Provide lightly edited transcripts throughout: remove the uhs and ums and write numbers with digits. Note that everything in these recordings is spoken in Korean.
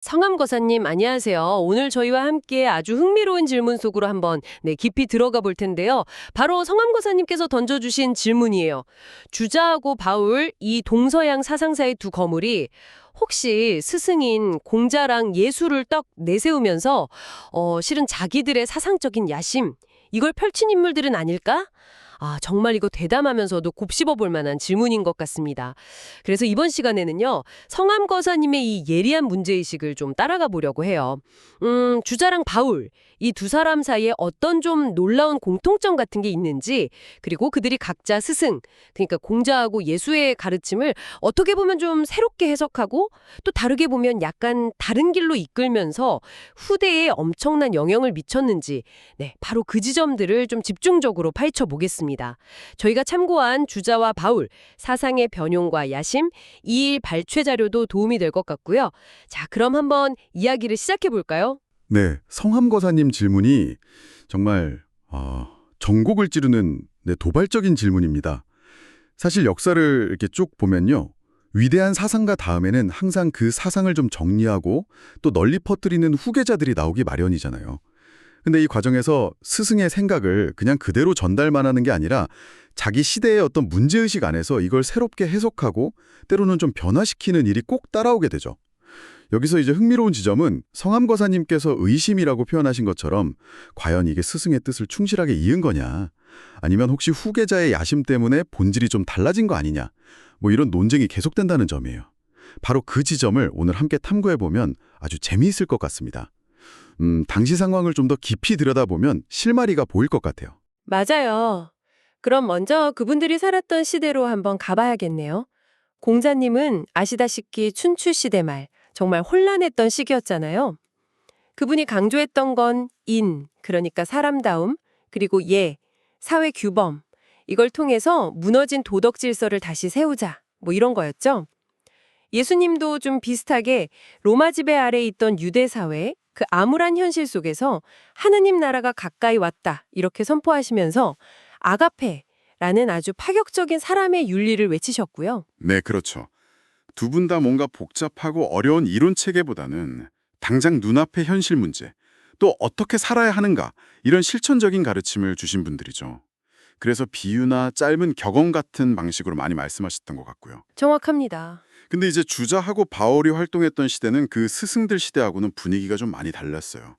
성함거사님, 안녕하세요. 오늘 저희와 함께 아주 흥미로운 질문 속으로 한번 깊이 들어가 볼 텐데요. 바로 성함거사님께서 던져주신 질문이에요. 주자하고 바울, 이 동서양 사상사의 두 거물이 혹시 스승인 공자랑 예수를 딱 내세우면서 실은 자기들의 사상적인 야심, 이걸 펼친 인물들은 아닐까? 정말 이거 대담하면서도 곱씹어 볼 만한 질문인 것 같습니다. 그래서 이번 시간에는요, 성함거사님의 이 예리한 문제의식을 좀 따라가 보려고 해요. 주자랑 바울, 이 두 사람 사이에 어떤 좀 놀라운 공통점 같은 게 있는지, 그리고 그들이 각자 스승, 그러니까 공자하고 예수의 가르침을 어떻게 보면 좀 새롭게 해석하고 또 다르게 보면 약간 다른 길로 이끌면서 후대에 엄청난 영향을 미쳤는지, 바로 그 지점들을 좀 집중적으로 파헤쳐 보겠습니다. 저희가 참고한 주자와 바울, 사상의 변용과 야심, 이 발췌 자료도 도움이 될 것 같고요. 자, 그럼 한번 이야기를 시작해 볼까요? 네, 성함거사님 질문이 정말 전곡을 찌르는 도발적인 질문입니다. 사실 역사를 이렇게 쭉 보면요. 위대한 사상가 다음에는 항상 그 사상을 좀 정리하고 또 널리 퍼뜨리는 후계자들이 나오기 마련이잖아요. 근데 이 과정에서 스승의 생각을 그냥 그대로 전달만 하는 게 아니라 자기 시대의 어떤 문제의식 안에서 이걸 새롭게 해석하고 때로는 좀 변화시키는 일이 꼭 따라오게 되죠. 여기서 이제 흥미로운 지점은 성함거사님께서 의심이라고 표현하신 것처럼 과연 이게 스승의 뜻을 충실하게 이은 거냐, 아니면 혹시 후계자의 야심 때문에 본질이 좀 달라진 거 아니냐, 이런 논쟁이 계속된다는 점이에요. 바로 그 지점을 오늘 함께 탐구해보면 아주 재미있을 것 같습니다. 당시 상황을 좀 더 깊이 들여다보면 실마리가 보일 것 같아요. 맞아요. 그럼 먼저 그분들이 살았던 시대로 한번 가봐야겠네요. 공자님은 아시다시피 춘추 시대 말, 정말 혼란했던 시기였잖아요. 그분이 강조했던 건 인, 그러니까 사람다움, 그리고 예, 사회 규범, 이걸 통해서 무너진 도덕 질서를 다시 세우자, 이런 거였죠. 예수님도 좀 비슷하게 로마 지배 아래 있던 유대 사회, 그 암울한 현실 속에서 하느님 나라가 가까이 왔다, 이렇게 선포하시면서 아가페라는 아주 파격적인 사람의 윤리를 외치셨고요. 네, 그렇죠. 두 분 다 뭔가 복잡하고 어려운 이론 체계보다는 당장 눈앞의 현실 문제, 또 어떻게 살아야 하는가, 이런 실천적인 가르침을 주신 분들이죠. 그래서 비유나 짧은 격언 같은 방식으로 많이 말씀하셨던 것 같고요. 정확합니다. 근데 이제 주자하고 바울이 활동했던 시대는 그 스승들 시대하고는 분위기가 좀 많이 달랐어요.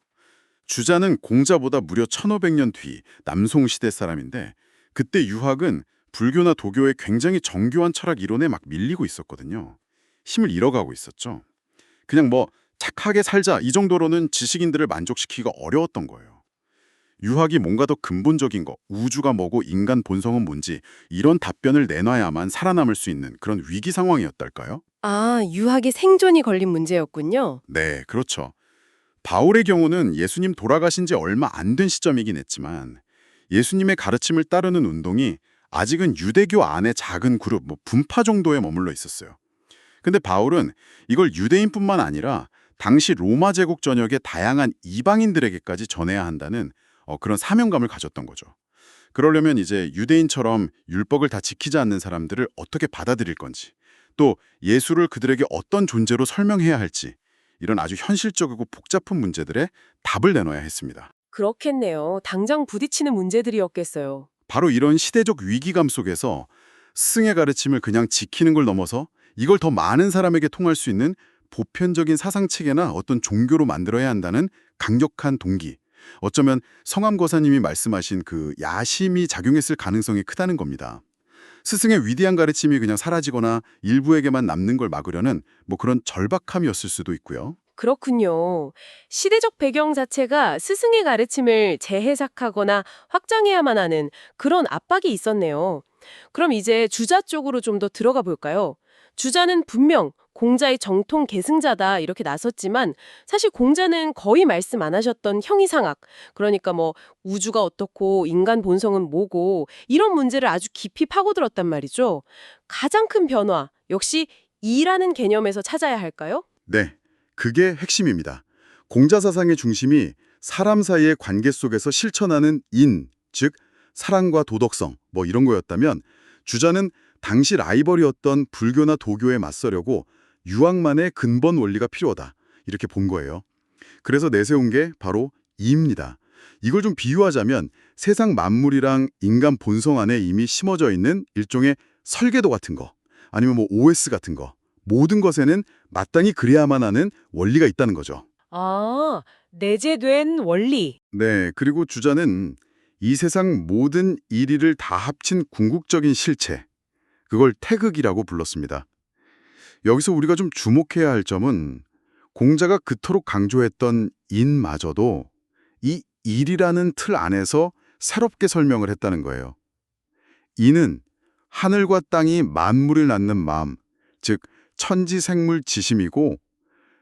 주자는 공자보다 무려 1500년 뒤 남송 시대 사람인데, 그때 유학은 불교나 도교의 굉장히 정교한 철학 이론에 막 밀리고 있었거든요. 힘을 잃어가고 있었죠. 그냥 착하게 살자 이 정도로는 지식인들을 만족시키기가 어려웠던 거예요. 유학이 뭔가 더 근본적인 거, 우주가 뭐고 인간 본성은 뭔지 이런 답변을 내놔야만 살아남을 수 있는 그런 위기 상황이었달까요? 유학이 생존이 걸린 문제였군요. 네, 그렇죠. 바울의 경우는 예수님 돌아가신 지 얼마 안 된 시점이긴 했지만 예수님의 가르침을 따르는 운동이 아직은 유대교 안의 작은 그룹, 분파 정도에 머물러 있었어요. 근데 바울은 이걸 유대인뿐만 아니라 당시 로마 제국 전역의 다양한 이방인들에게까지 전해야 한다는 그런 사명감을 가졌던 거죠. 그러려면 이제 유대인처럼 율법을 다 지키지 않는 사람들을 어떻게 받아들일 건지, 또 예수를 그들에게 어떤 존재로 설명해야 할지, 이런 아주 현실적이고 복잡한 문제들에 답을 내놔야 했습니다. 그렇겠네요. 당장 부딪히는 문제들이었겠어요. 바로 이런 시대적 위기감 속에서 스승의 가르침을 그냥 지키는 걸 넘어서 이걸 더 많은 사람에게 통할 수 있는 보편적인 사상체계나 어떤 종교로 만들어야 한다는 강력한 동기, 어쩌면 성함거사님이 말씀하신 그 야심이 작용했을 가능성이 크다는 겁니다. 스승의 위대한 가르침이 그냥 사라지거나 일부에게만 남는 걸 막으려는 그런 절박함이었을 수도 있고요. 그렇군요. 시대적 배경 자체가 스승의 가르침을 재해석하거나 확장해야만 하는 그런 압박이 있었네요. 그럼 이제 주자 쪽으로 좀 더 들어가 볼까요? 주자는 분명 공자의 정통 계승자다 이렇게 나섰지만 사실 공자는 거의 말씀 안 하셨던 형이상학, 그러니까 우주가 어떻고 인간 본성은 뭐고 이런 문제를 아주 깊이 파고들었단 말이죠. 가장 큰 변화 역시 이라는 개념에서 찾아야 할까요? 네, 그게 핵심입니다. 공자 사상의 중심이 사람 사이의 관계 속에서 실천하는 인, 즉 사랑과 도덕성 이런 거였다면, 주자는 당시 라이벌이었던 불교나 도교에 맞서려고 유학만의 근본 원리가 필요하다, 이렇게 본 거예요. 그래서 내세운 게 바로 이입니다. 이걸 좀 비유하자면 세상 만물이랑 인간 본성 안에 이미 심어져 있는 일종의 설계도 같은 거, 아니면 뭐 OS 같은 거, 모든 것에는 마땅히 그래야만 하는 원리가 있다는 거죠. 아, 내재된 원리. 네, 그리고 주자는 이 세상 모든 일의를 다 합친 궁극적인 실체, 그걸 태극이라고 불렀습니다. 여기서 우리가 좀 주목해야 할 점은 공자가 그토록 강조했던 인마저도 이 일이라는 틀 안에서 새롭게 설명을 했다는 거예요. 인은 하늘과 땅이 만물을 낳는 마음, 즉 천지생물 지심이고,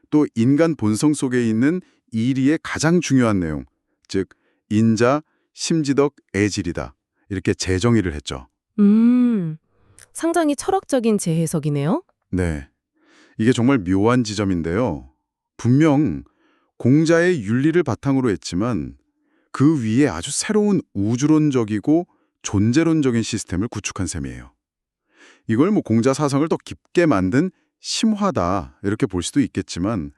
또 인간 본성 속에 있는 이리의 가장 중요한 내용, 즉 인자, 심지덕, 애질이다. 이렇게 재정의를 했죠. 상당히 철학적인 재해석이네요. 네, 이게 정말 묘한 지점인데요. 분명 공자의 윤리를 바탕으로 했지만 그 위에 아주 새로운 우주론적이고 존재론적인 시스템을 구축한 셈이에요. 이걸 뭐 공자 사상을 더 깊게 만든 심화다 이렇게 볼 수도 있겠지만,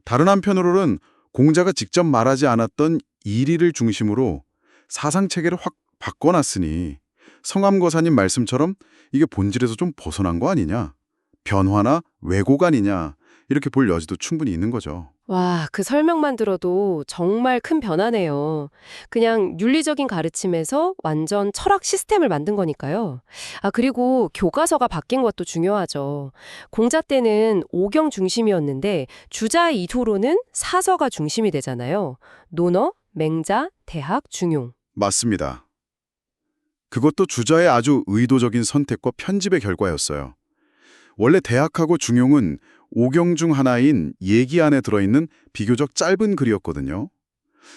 다른 한편으로는 공자가 직접 말하지 않았던 이리를 중심으로 사상체계를 확 바꿔놨으니 성암거사님 말씀처럼 이게 본질에서 좀 벗어난 거 아니냐, 변화나 왜곡 아니냐, 이렇게 볼 여지도 충분히 있는 거죠. 와, 그 설명만 들어도 정말 큰 변화네요. 그냥 윤리적인 가르침에서 완전 철학 시스템을 만든 거니까요. 아, 그리고 교과서가 바뀐 것도 중요하죠. 공자 때는 오경 중심이었는데 주자의 이토로는 사서가 중심이 되잖아요. 논어, 맹자, 대학, 중용. 맞습니다. 그것도 주자의 아주 의도적인 선택과 편집의 결과였어요. 원래 대학하고 중용은 오경 중 하나인 예기 안에 들어있는 비교적 짧은 글이었거든요.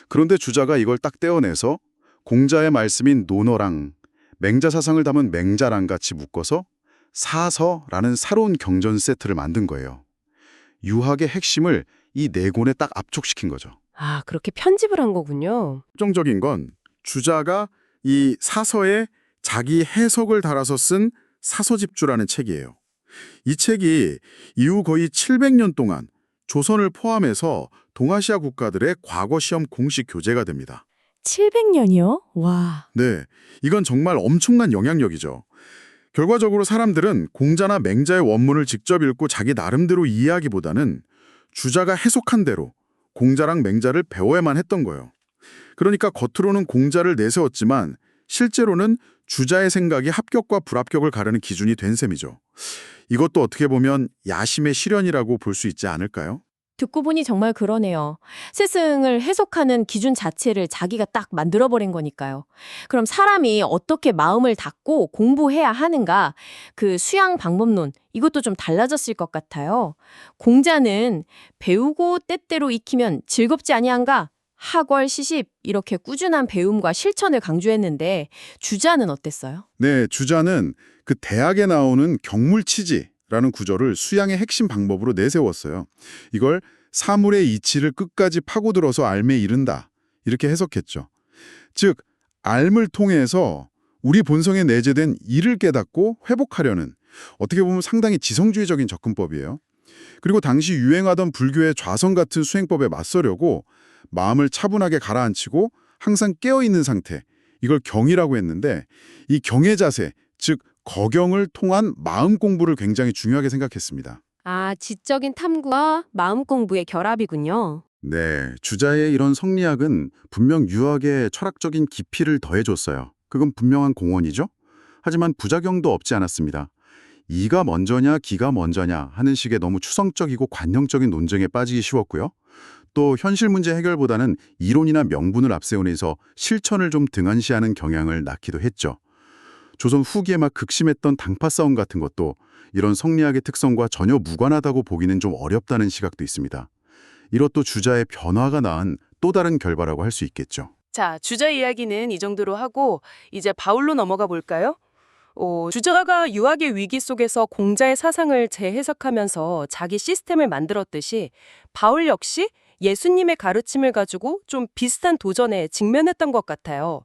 그런데 주자가 이걸 딱 떼어내서 공자의 말씀인 논어랑 맹자 사상을 담은 맹자랑 같이 묶어서 사서라는 새로운 경전 세트를 만든 거예요. 유학의 핵심을 이 네 권에 딱 압축시킨 거죠. 아, 그렇게 편집을 한 거군요. 특정적인 건 주자가 이 사서에 자기 해석을 달아서 쓴 사서집주라는 책이에요. 이 책이 이후 거의 700년 동안 조선을 포함해서 동아시아 국가들의 과거 시험 공식 교재가 됩니다. 700년이요? 와. 네, 이건 정말 엄청난 영향력이죠. 결과적으로 사람들은 공자나 맹자의 원문을 직접 읽고 자기 나름대로 이해하기보다는 주자가 해석한 대로 공자랑 맹자를 배워야만 했던 거예요. 그러니까 겉으로는 공자를 내세웠지만 실제로는 주자의 생각이 합격과 불합격을 가르는 기준이 된 셈이죠. 이것도 어떻게 보면 야심의 실현이라고 볼 수 있지 않을까요? 듣고 보니 정말 그러네요. 스승을 해석하는 기준 자체를 자기가 딱 만들어버린 거니까요. 그럼 사람이 어떻게 마음을 닫고 공부해야 하는가? 그 수양 방법론, 이것도 좀 달라졌을 것 같아요. 공자는 배우고 때때로 익히면 즐겁지 아니한가? 학월, 시십 이렇게 꾸준한 배움과 실천을 강조했는데 주자는 어땠어요? 네, 주자는 그 대학에 나오는 경물치지라는 구절을 수양의 핵심 방법으로 내세웠어요. 이걸 사물의 이치를 끝까지 파고들어서 알매 이른다, 이렇게 해석했죠. 즉, 알을 통해서 우리 본성에 내재된 이를 깨닫고 회복하려는, 어떻게 보면 상당히 지성주의적인 접근법이에요. 그리고 당시 유행하던 불교의 좌성 같은 수행법에 맞서려고 마음을 차분하게 가라앉히고 항상 깨어있는 상태, 이걸 경이라고 했는데, 이 경의 자세, 즉 거경을 통한 마음 공부를 굉장히 중요하게 생각했습니다. 아, 지적인 탐구와 마음 공부의 결합이군요. 네, 주자의 이런 성리학은 분명 유학의 철학적인 깊이를 더해줬어요. 그건 분명한 공헌이죠. 하지만 부작용도 없지 않았습니다. 이가 먼저냐 기가 먼저냐 하는 식의 너무 추상적이고 관념적인 논쟁에 빠지기 쉬웠고요. 또 현실 문제 해결보다는 이론이나 명분을 앞세우면서 실천을 좀 등한시하는 경향을 낳기도 했죠. 조선 후기에 막 극심했던 당파 싸움 같은 것도 이런 성리학의 특성과 전혀 무관하다고 보기는 좀 어렵다는 시각도 있습니다. 이것도 주자의 변화가 낳은 또 다른 결과라고 할 수 있겠죠. 자, 주자 이야기는 이 정도로 하고 이제 바울로 넘어가 볼까요? 주자가 유학의 위기 속에서 공자의 사상을 재해석하면서 자기 시스템을 만들었듯이 바울 역시 예수님의 가르침을 가지고 좀 비슷한 도전에 직면했던 것 같아요.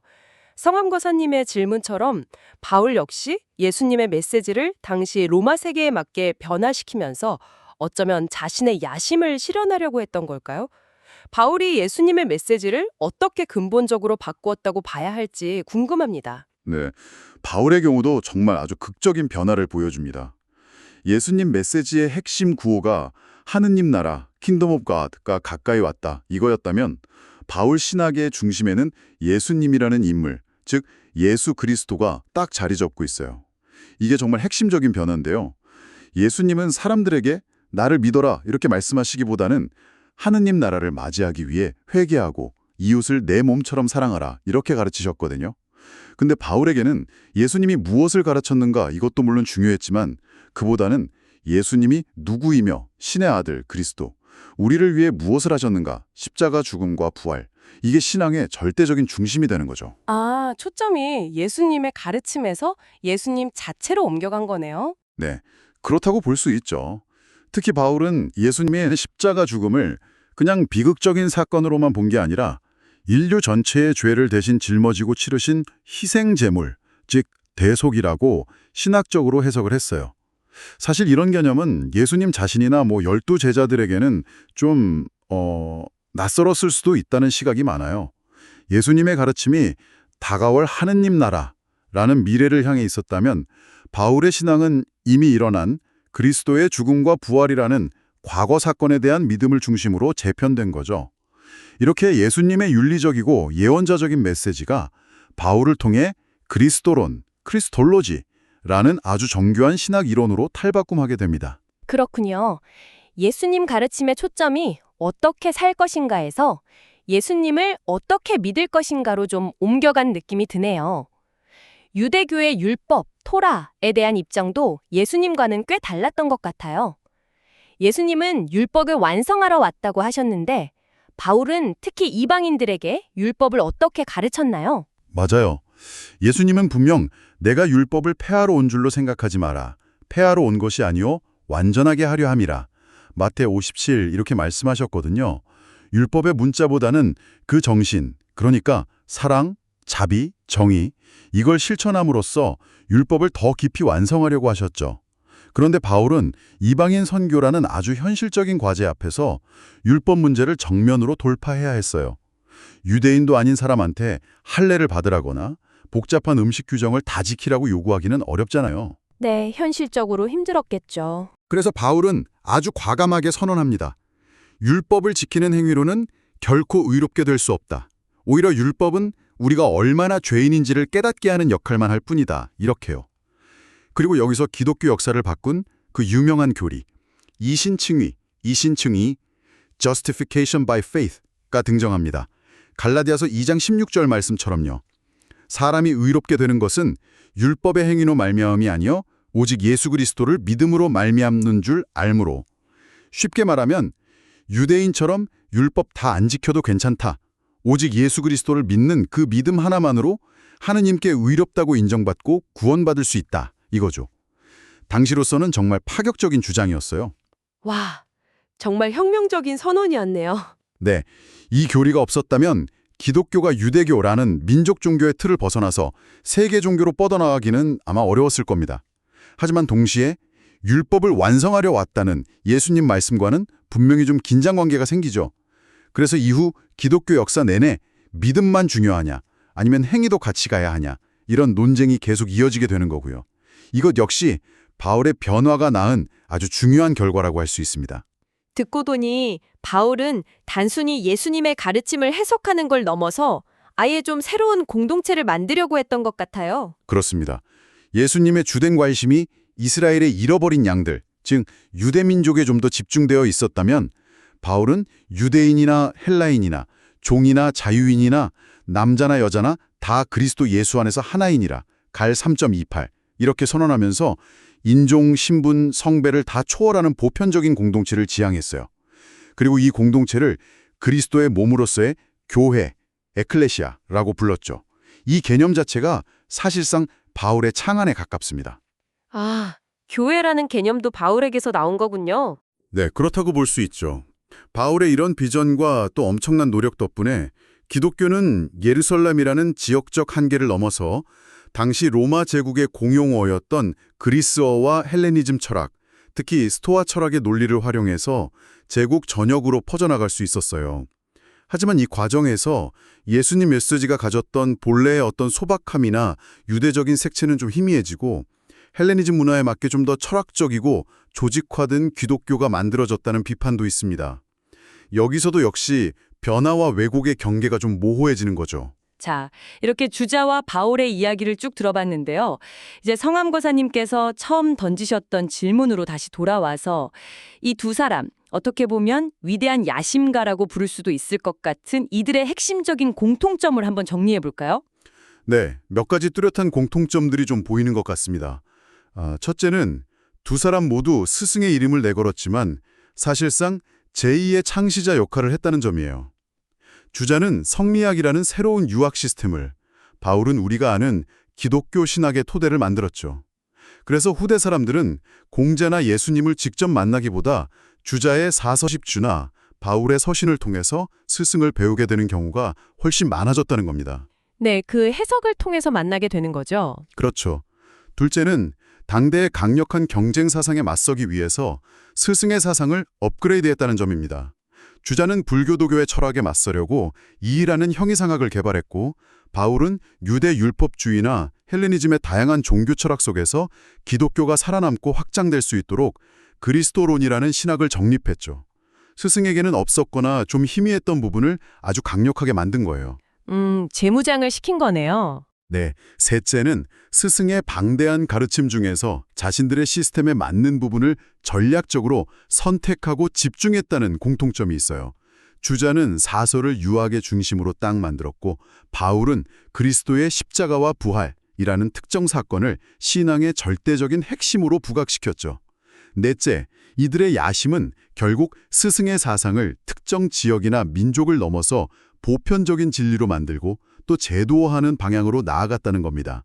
성암거사님의 질문처럼 바울 역시 예수님의 메시지를 당시 로마 세계에 맞게 변화시키면서 어쩌면 자신의 야심을 실현하려고 했던 걸까요? 바울이 예수님의 메시지를 어떻게 근본적으로 바꾸었다고 봐야 할지 궁금합니다. 네, 바울의 경우도 정말 아주 극적인 변화를 보여줍니다. 예수님 메시지의 핵심 구호가 하느님 나라, 킹덤 오브 갓가 가까이 왔다 이거였다면 바울 신학의 중심에는 예수님이라는 인물, 즉 예수 그리스도가 딱 자리 잡고 있어요. 이게 정말 핵심적인 변화인데요. 예수님은 사람들에게 나를 믿어라 이렇게 말씀하시기보다는 하느님 나라를 맞이하기 위해 회개하고 이웃을 내 몸처럼 사랑하라 이렇게 가르치셨거든요. 근데 바울에게는 예수님이 무엇을 가르쳤는가 이것도 물론 중요했지만 그보다는 예수님이 누구이며 신의 아들 그리스도, 우리를 위해 무엇을 하셨는가, 십자가 죽음과 부활, 이게 신앙의 절대적인 중심이 되는 거죠. 아, 초점이 예수님의 가르침에서 예수님 자체로 옮겨간 거네요. 네, 그렇다고 볼 수 있죠. 특히 바울은 예수님의 십자가 죽음을 그냥 비극적인 사건으로만 본 게 아니라 인류 전체의 죄를 대신 짊어지고 치르신 희생 제물, 즉 대속이라고 신학적으로 해석을 했어요. 사실 이런 개념은 예수님 자신이나 12 제자들에게는 좀 낯설었을 수도 있다는 시각이 많아요. 예수님의 가르침이 다가올 하느님 나라라는 미래를 향해 있었다면 바울의 신앙은 이미 일어난 그리스도의 죽음과 부활이라는 과거 사건에 대한 믿음을 중심으로 재편된 거죠. 이렇게 예수님의 윤리적이고 예언자적인 메시지가 바울을 통해 그리스도론, 크리스톨로지라는 아주 정교한 신학 이론으로 탈바꿈하게 됩니다. 그렇군요. 예수님 가르침의 초점이 어떻게 살 것인가에서 예수님을 어떻게 믿을 것인가로 좀 옮겨간 느낌이 드네요. 유대교의 율법, 토라에 대한 입장도 예수님과는 꽤 달랐던 것 같아요. 예수님은 율법을 완성하러 왔다고 하셨는데 바울은 특히 이방인들에게 율법을 어떻게 가르쳤나요? 맞아요. 예수님은 분명 내가 율법을 폐하러 온 줄로 생각하지 마라. 폐하러 온 것이 아니요 완전하게 하려 함이라. 마태 57 이렇게 말씀하셨거든요. 율법의 문자보다는 그 정신, 그러니까 사랑, 자비, 정의, 이걸 실천함으로써 율법을 더 깊이 완성하려고 하셨죠. 그런데 바울은 이방인 선교라는 아주 현실적인 과제 앞에서 율법 문제를 정면으로 돌파해야 했어요. 유대인도 아닌 사람한테 할례를 받으라거나 복잡한 음식 규정을 다 지키라고 요구하기는 어렵잖아요. 네, 현실적으로 힘들었겠죠. 그래서 바울은 아주 과감하게 선언합니다. 율법을 지키는 행위로는 결코 의롭게 될 수 없다. 오히려 율법은 우리가 얼마나 죄인인지를 깨닫게 하는 역할만 할 뿐이다. 이렇게요. 그리고 여기서 기독교 역사를 바꾼 그 유명한 교리, 이신칭의, justification by faith가 등장합니다. 갈라디아서 2장 16절 말씀처럼요. 사람이 의롭게 되는 것은 율법의 행위로 말미암음이 아니요 오직 예수 그리스도를 믿음으로 말미암는 줄 알므로. 쉽게 말하면 유대인처럼 율법 다 안 지켜도 괜찮다. 오직 예수 그리스도를 믿는 그 믿음 하나만으로 하느님께 의롭다고 인정받고 구원받을 수 있다. 이거죠. 당시로서는 정말 파격적인 주장이었어요. 와, 정말 혁명적인 선언이었네요. 네, 이 교리가 없었다면 기독교가 유대교라는 민족 종교의 틀을 벗어나서 세계 종교로 뻗어나가기는 아마 어려웠을 겁니다. 하지만 동시에 율법을 완성하려 왔다는 예수님 말씀과는 분명히 좀 긴장관계가 생기죠. 그래서 이후 기독교 역사 내내 믿음만 중요하냐 아니면 행위도 같이 가야 하냐 이런 논쟁이 계속 이어지게 되는 거고요. 이것 역시 바울의 변화가 낳은 아주 중요한 결과라고 할 수 있습니다. 듣고 보니 바울은 단순히 예수님의 가르침을 해석하는 걸 넘어서 아예 좀 새로운 공동체를 만들려고 했던 것 같아요. 그렇습니다. 예수님의 주된 관심이 이스라엘의 잃어버린 양들, 즉 유대민족에 좀 더 집중되어 있었다면 바울은 유대인이나 헬라인이나 종이나 자유인이나 남자나 여자나 다 그리스도 예수 안에서 하나이니라 갈 3.28 이렇게 선언하면서 인종, 신분, 성배를 다 초월하는 보편적인 공동체를 지향했어요. 그리고 이 공동체를 그리스도의 몸으로서의 교회, 에클레시아라고 불렀죠. 이 개념 자체가 사실상 바울의 창안에 가깝습니다. 아, 교회라는 개념도 바울에게서 나온 거군요. 네, 그렇다고 볼 수 있죠. 바울의 이런 비전과 또 엄청난 노력 덕분에 기독교는 예루살렘이라는 지역적 한계를 넘어서 당시 로마 제국의 공용어였던 그리스어와 헬레니즘 철학, 특히 스토아 철학의 논리를 활용해서 제국 전역으로 퍼져나갈 수 있었어요. 하지만 이 과정에서 예수님 메시지가 가졌던 본래의 어떤 소박함이나 유대적인 색채는 좀 희미해지고 헬레니즘 문화에 맞게 좀 더 철학적이고 조직화된 기독교가 만들어졌다는 비판도 있습니다. 여기서도 역시 변화와 왜곡의 경계가 좀 모호해지는 거죠. 자, 이렇게 주자와 바울의 이야기를 쭉 들어봤는데요. 이제 성함거사님께서 처음 던지셨던 질문으로 다시 돌아와서 이 두 사람, 어떻게 보면 위대한 야심가라고 부를 수도 있을 것 같은 이들의 핵심적인 공통점을 한번 정리해 볼까요? 네, 몇 가지 뚜렷한 공통점들이 좀 보이는 것 같습니다. 첫째는 두 사람 모두 스승의 이름을 내걸었지만 사실상 제2의 창시자 역할을 했다는 점이에요. 주자는 성리학이라는 새로운 유학 시스템을, 바울은 우리가 아는 기독교 신학의 토대를 만들었죠. 그래서 후대 사람들은 공자나 예수님을 직접 만나기보다 주자의 사서십주나 바울의 서신을 통해서 스승을 배우게 되는 경우가 훨씬 많아졌다는 겁니다. 네, 그 해석을 통해서 만나게 되는 거죠. 그렇죠. 둘째는 당대의 강력한 경쟁 사상에 맞서기 위해서 스승의 사상을 업그레이드했다는 점입니다. 주자는 불교도교의 철학에 맞서려고 이이라는 형이상학을 개발했고 바울은 유대 율법주의나 헬레니즘의 다양한 종교 철학 속에서 기독교가 살아남고 확장될 수 있도록 그리스도론이라는 신학을 정립했죠. 스승에게는 없었거나 좀 희미했던 부분을 아주 강력하게 만든 거예요. 재무장을 시킨 거네요. 네, 셋째는 스승의 방대한 가르침 중에서 자신들의 시스템에 맞는 부분을 전략적으로 선택하고 집중했다는 공통점이 있어요. 주자는 사서를 유학의 중심으로 딱 만들었고 바울은 그리스도의 십자가와 부활이라는 특정 사건을 신앙의 절대적인 핵심으로 부각시켰죠. 넷째, 이들의 야심은 결국 스승의 사상을 특정 지역이나 민족을 넘어서 보편적인 진리로 만들고 또 제도화하는 방향으로 나아갔다는 겁니다.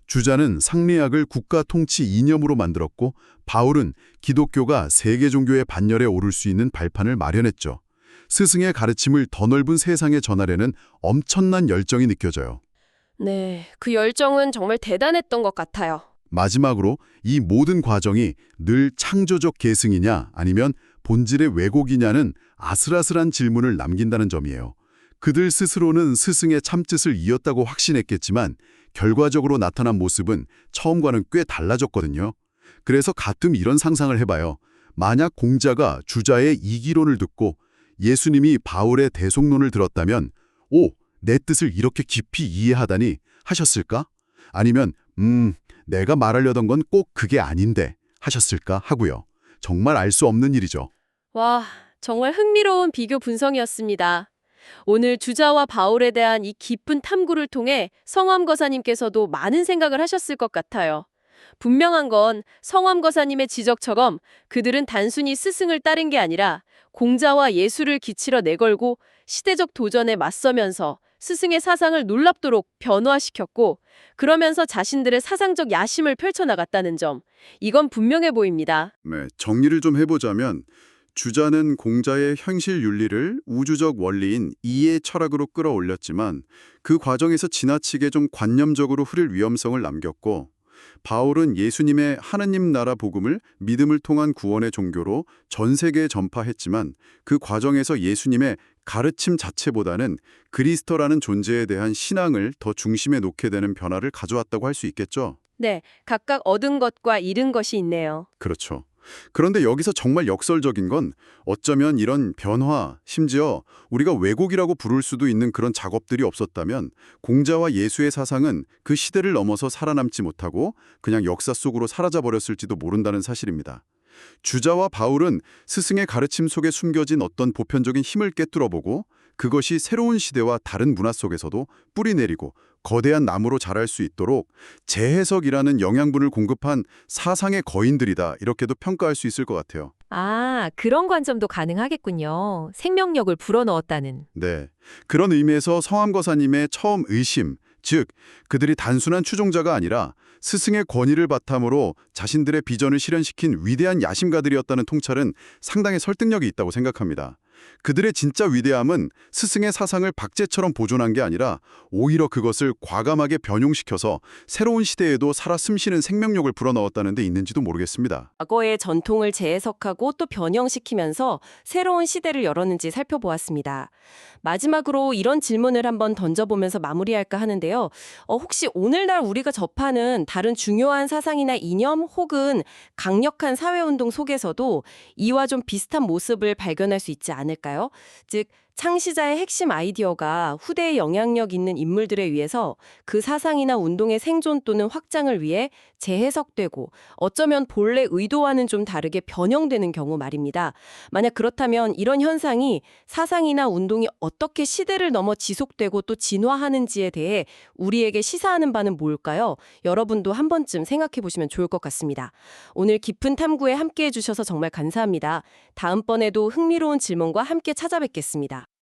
주자는 상리학을 국가 통치 이념으로 만들었고 바울은 기독교가 세계 종교의 반열에 오를 수 있는 발판을 마련했죠. 스승의 가르침을 더 넓은 세상에 전하려는 엄청난 열정이 느껴져요. 네, 그 열정은 정말 대단했던 것 같아요. 마지막으로 이 모든 과정이 늘 창조적 계승이냐 아니면 본질의 왜곡이냐는 아슬아슬한 질문을 남긴다는 점이에요. 그들 스스로는 스승의 참뜻을 이었다고 확신했겠지만 결과적으로 나타난 모습은 처음과는 꽤 달라졌거든요. 그래서 가끔 이런 상상을 해봐요. 만약 공자가 주자의 이기론을 듣고 예수님이 바울의 대속론을 들었다면 오, 내 뜻을 이렇게 깊이 이해하다니 하셨을까? 아니면 내가 말하려던 건 꼭 그게 아닌데 하셨을까 하고요. 정말 알 수 없는 일이죠. 와, 정말 흥미로운 비교 분석이었습니다. 오늘 주자와 바울에 대한 이 깊은 탐구를 통해 성함거사님께서도 많은 생각을 하셨을 것 같아요. 분명한 건 성함거사님의 지적처럼 그들은 단순히 스승을 따른 게 아니라 공자와 예수를 기치러 내걸고 시대적 도전에 맞서면서 스승의 사상을 놀랍도록 변화시켰고 그러면서 자신들의 사상적 야심을 펼쳐나갔다는 점, 이건 분명해 보입니다. 네, 정리를 좀 해보자면 주자는 공자의 현실 윤리를 우주적 원리인 이의 철학으로 끌어올렸지만 그 과정에서 지나치게 좀 관념적으로 흐를 위험성을 남겼고 바울은 예수님의 하느님 나라 복음을 믿음을 통한 구원의 종교로 전 세계에 전파했지만 그 과정에서 예수님의 가르침 자체보다는 그리스도라는 존재에 대한 신앙을 더 중심에 놓게 되는 변화를 가져왔다고 할 수 있겠죠. 네, 각각 얻은 것과 잃은 것이 있네요. 그렇죠. 그런데 여기서 정말 역설적인 건 어쩌면 이런 변화, 심지어 우리가 왜곡이라고 부를 수도 있는 그런 작업들이 없었다면 공자와 예수의 사상은 그 시대를 넘어서 살아남지 못하고 그냥 역사 속으로 사라져버렸을지도 모른다는 사실입니다. 주자와 바울은 스승의 가르침 속에 숨겨진 어떤 보편적인 힘을 깨뚫어보고 그것이 새로운 시대와 다른 문화 속에서도 뿌리 내리고 거대한 나무로 자랄 수 있도록 재해석이라는 영양분을 공급한 사상의 거인들이다, 이렇게도 평가할 수 있을 것 같아요. 아, 그런 관점도 가능하겠군요. 생명력을 불어넣었다는. 네, 그런 의미에서 성함거사님의 처음 의심, 즉 그들이 단순한 추종자가 아니라 스승의 권위를 바탕으로 자신들의 비전을 실현시킨 위대한 야심가들이었다는 통찰은 상당히 설득력이 있다고 생각합니다. 그들의 진짜 위대함은 스승의 사상을 박제처럼 보존한 게 아니라 오히려 그것을 과감하게 변용시켜서 새로운 시대에도 살아 숨쉬는 생명력을 불어넣었다는 데 있는지도 모르겠습니다. 과거의 전통을 재해석하고 또 변형시키면서 새로운 시대를 열었는지 살펴보았습니다. 마지막으로 이런 질문을 한번 던져보면서 마무리할까 하는데요. 혹시 오늘날 우리가 접하는 다른 중요한 사상이나 이념 혹은 강력한 사회운동 속에서도 이와 좀 비슷한 모습을 발견할 수 있지 않을까요? 즉, 창시자의 핵심 아이디어가 후대에 영향력 있는 인물들에 의해서 그 사상이나 운동의 생존 또는 확장을 위해 재해석되고 어쩌면 본래 의도와는 좀 다르게 변형되는 경우 말입니다. 만약 그렇다면 이런 현상이 사상이나 운동이 어떻게 시대를 넘어 지속되고 또 진화하는지에 대해 우리에게 시사하는 바는 뭘까요? 여러분도 한 번쯤 생각해 보시면 좋을 것 같습니다. 오늘 깊은 탐구에 함께해 주셔서 정말 감사합니다. 다음번에도 흥미로운 질문과 함께 찾아뵙겠습니다.